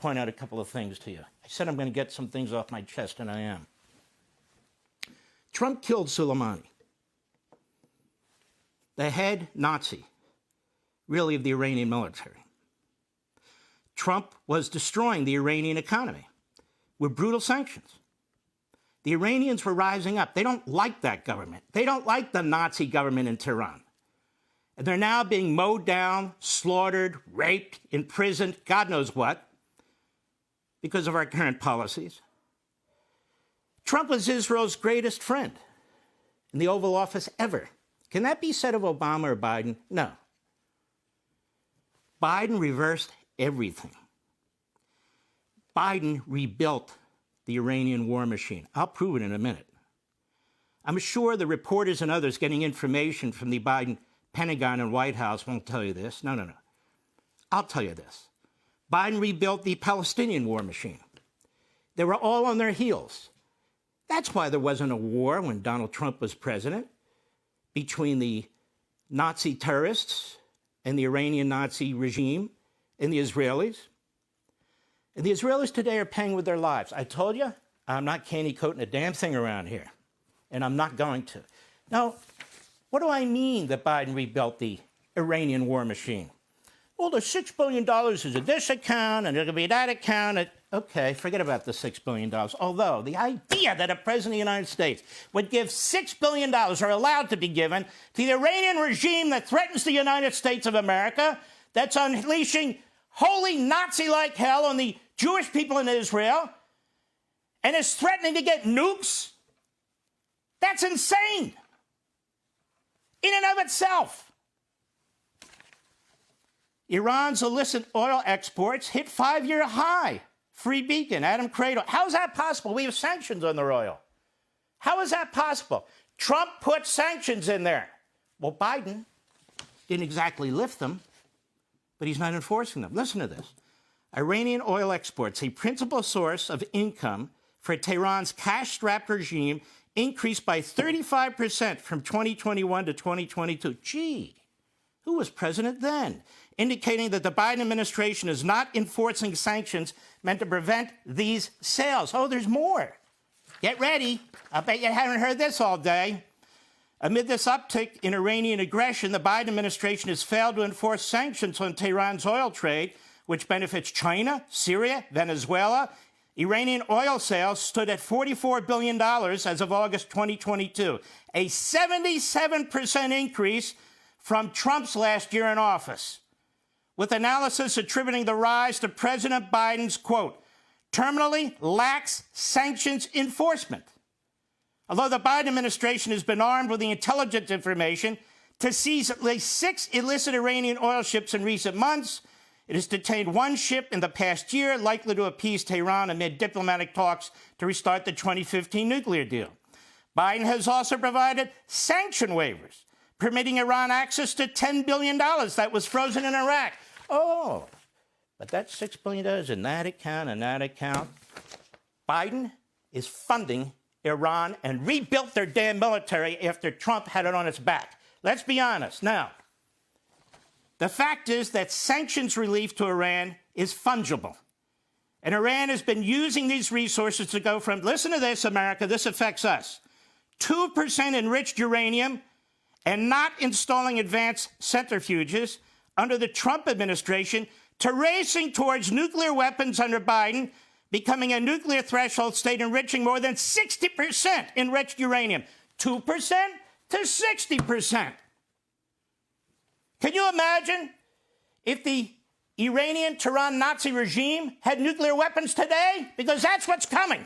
point out a couple of things to you. I said I'm going to get some things off my chest, and I am. Trump killed Soleimani, the head Nazi, really, of the Iranian military. Trump was destroying the Iranian economy with brutal sanctions. The Iranians were rising up. They don't like that government. They don't like the Nazi government in Tehran. And they're now being mowed down, slaughtered, raped, imprisoned, God knows what, because of our current policies. Trump was Israel's greatest friend in the Oval Office ever. Can that be said of Obama or Biden? No. Biden reversed everything. Biden rebuilt the Iranian war machine. I'll prove it in a minute. I'm sure the reporters and others getting information from the Biden Pentagon and White House won't tell you this. No. I'll tell you this. Biden rebuilt the Palestinian war machine. They were all on their heels. That's why there wasn't a war when Donald Trump was president between the Nazi terrorists and the Iranian Nazi regime and the Israelis. And the Israelis today are paying with their lives. I told you, I'm not candy coating a damn thing around here, and I'm not going to. Now, what do I mean that Biden rebuilt the Iranian war machine? Well, the $6 billion is in this account, and there's going to be that account. Okay, forget about the $6 billion. Although the idea that a president of the United States would give $6 billion, or allowed to be given, to the Iranian regime that threatens the United States of America, that's unleashing holy Nazi-like hell on the Jewish people in Israel, and is threatening to get nukes, that's insane in and of itself. Iran's illicit oil exports hit 5-year high. Free Beacon, Adam Cradle. How is that possible? We have sanctions on their oil. How is that possible? Trump put sanctions in there. Well, Biden didn't exactly lift them, but he's not enforcing them. Listen to this. Iranian oil exports, a principal source of income for Tehran's cash-strapped regime, increased by 35% from 2021 to 2022. Gee, who was president then? Indicating that the Biden administration is not enforcing sanctions meant to prevent these sales. Oh, there's more. Get ready. I bet you haven't heard this all day. Amid this uptick in Iranian aggression, the Biden administration has failed to enforce sanctions on Tehran's oil trade, which benefits China, Syria, Venezuela. Iranian oil sales stood at $44 billion as of August 2022, a 77% increase from Trump's last year in office, with analysis attributing the rise to President Biden's, quote, terminally lax sanctions enforcement. Although the Biden administration has been armed with the intelligence information to seize at least 6 illicit Iranian oil ships in recent months, it has detained 1 ship in the past year, likely to appease Tehran amid diplomatic talks to restart the 2015 nuclear deal. Biden has also provided sanction waivers, permitting Iran access to $10 billion that was frozen in Iraq. Oh, but that's $6 billion in that account and that account. Biden is funding Iran and rebuilt their damn military after Trump had it on its back. Let's be honest. Now, the fact is that sanctions relief to Iran is fungible. And Iran has been using these resources to go from, listen to this, America, this affects us, 2% enriched uranium and not installing advanced centrifuges under the Trump administration to racing towards nuclear weapons under Biden, becoming a nuclear threshold state enriching more than 60% enriched uranium. 2% to 60%. Can you imagine if the Iranian Tehran Nazi regime had nuclear weapons today? Because that's what's coming.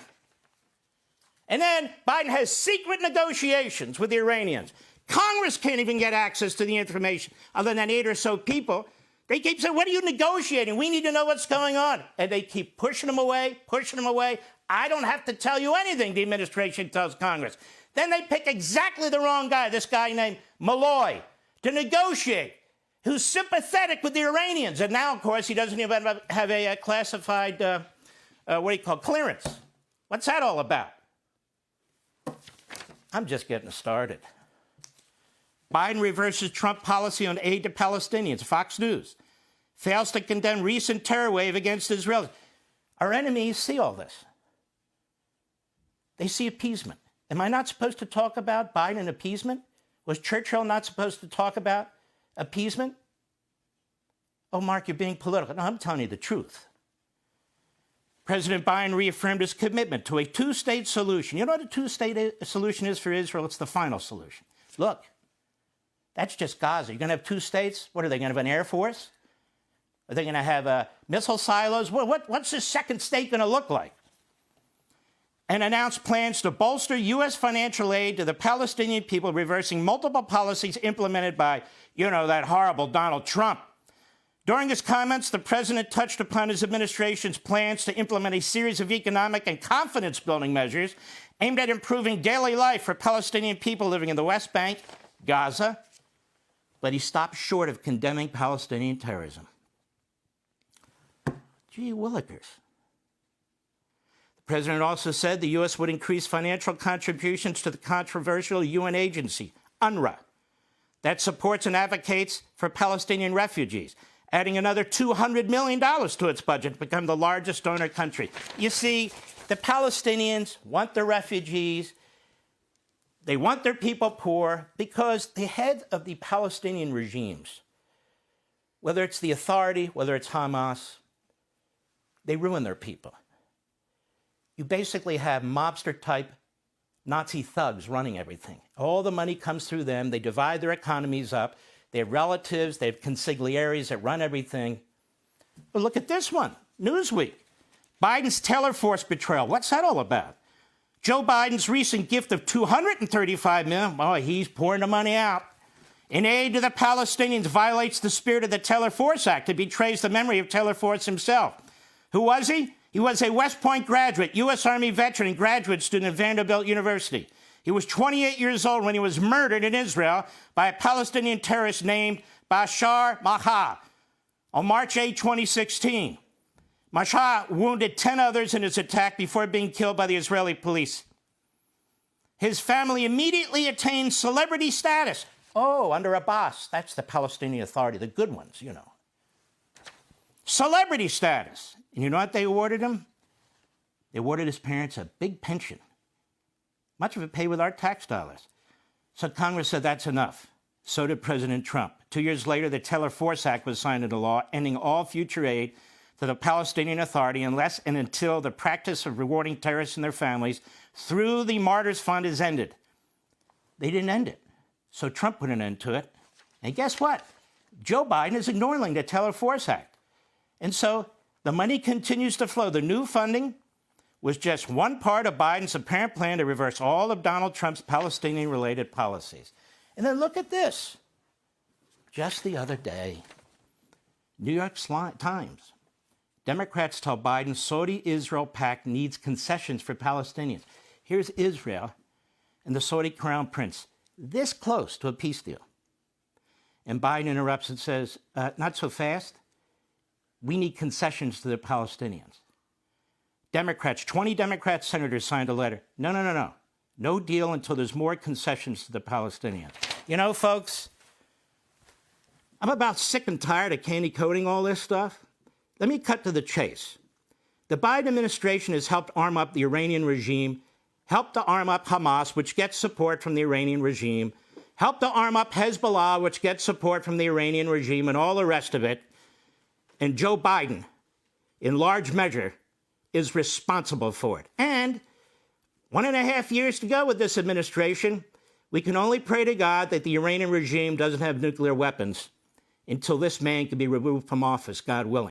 And then Biden has secret negotiations with the Iranians. Congress can't even get access to the information other than 8 or so people. They keep saying, what are you negotiating? We need to know what's going on. And they keep pushing them away, pushing them away. I don't have to tell you anything, the administration tells Congress. Then they pick exactly the wrong guy, this guy named Malloy, to negotiate, who's sympathetic with the Iranians. And now, of course, he doesn't even have a classified, clearance. What's that all about? I'm just getting started. Biden reverses Trump policy on aid to Palestinians. Fox News fails to condemn recent terror wave against Israel. Our enemies see all this. They see appeasement. Am I not supposed to talk about Biden appeasement? Was Churchill not supposed to talk about appeasement? Oh, Mark, you're being political. No, I'm telling you the truth. President Biden reaffirmed his commitment to a two-state solution. You know what a two-state solution is for Israel? It's the final solution. Look, that's just Gaza. You're going to have two states? What are they going to have, an air force? Are they going to have missile silos? What's this second state going to look like? And announced plans to bolster U.S. financial aid to the Palestinian people, reversing multiple policies implemented by, that horrible Donald Trump. During his comments, the president touched upon his administration's plans to implement a series of economic and confidence-building measures aimed at improving daily life for Palestinian people living in the West Bank, Gaza, but he stopped short of condemning Palestinian terrorism. Gee willikers. The president also said the U.S. would increase financial contributions to the controversial UN agency, UNRWA, that supports and advocates for Palestinian refugees, adding another $200 million to its budget to become the largest donor country. You see, the Palestinians want the refugees. They want their people poor because the head of the Palestinian regimes, whether it's the Authority, whether it's Hamas, they ruin their people. You basically have mobster-type Nazi thugs running everything. All the money comes through them. They divide their economies up. They have relatives. They have consiglieres that run everything. But look at this one, Newsweek. Biden's Taylor Force betrayal. What's that all about? Joe Biden's recent gift of $235 million, boy, he's pouring the money out, in aid to the Palestinians violates the spirit of the Taylor Force Act. It betrays the memory of Taylor Force himself. Who was he? He was a West Point graduate, U.S. Army veteran, and graduate student at Vanderbilt University. He was 28 years old when he was murdered in Israel by a Palestinian terrorist named Bashar Maha on March 8, 2016. Maha wounded 10 others in his attack before being killed by the Israeli police. His family immediately attained celebrity status. Oh, under Abbas. That's the Palestinian Authority, the good ones, Celebrity status. And you know what they awarded him? They awarded his parents a big pension. Much of it paid with our tax dollars. So Congress said that's enough. So did President Trump. 2 years later, the Taylor Force Act was signed into law, ending all future aid to the Palestinian Authority unless and until the practice of rewarding terrorists and their families through the Martyrs Fund is ended. They didn't end it. So Trump put an end to it. And guess what? Joe Biden is ignoring the Taylor Force Act. And so the money continues to flow. The new funding was just one part of Biden's apparent plan to reverse all of Donald Trump's Palestinian-related policies. And then look at this. Just the other day, New York Times. Democrats tell Biden Saudi-Israel pact needs concessions for Palestinians. Here's Israel and the Saudi crown prince, this close to a peace deal. And Biden interrupts and says, not so fast. We need concessions to the Palestinians. Democrats, 20 Democrat senators signed a letter. No. No deal until there's more concessions to the Palestinians. Folks, I'm about sick and tired of candy coating all this stuff. Let me cut to the chase. The Biden administration has helped arm up the Iranian regime, helped to arm up Hamas, which gets support from the Iranian regime, helped to arm up Hezbollah, which gets support from the Iranian regime, and all the rest of it. And Joe Biden, in large measure, is responsible for it. And 1.5 years to go with this administration. We can only pray to God that the Iranian regime doesn't have nuclear weapons until this man can be removed from office, God willing.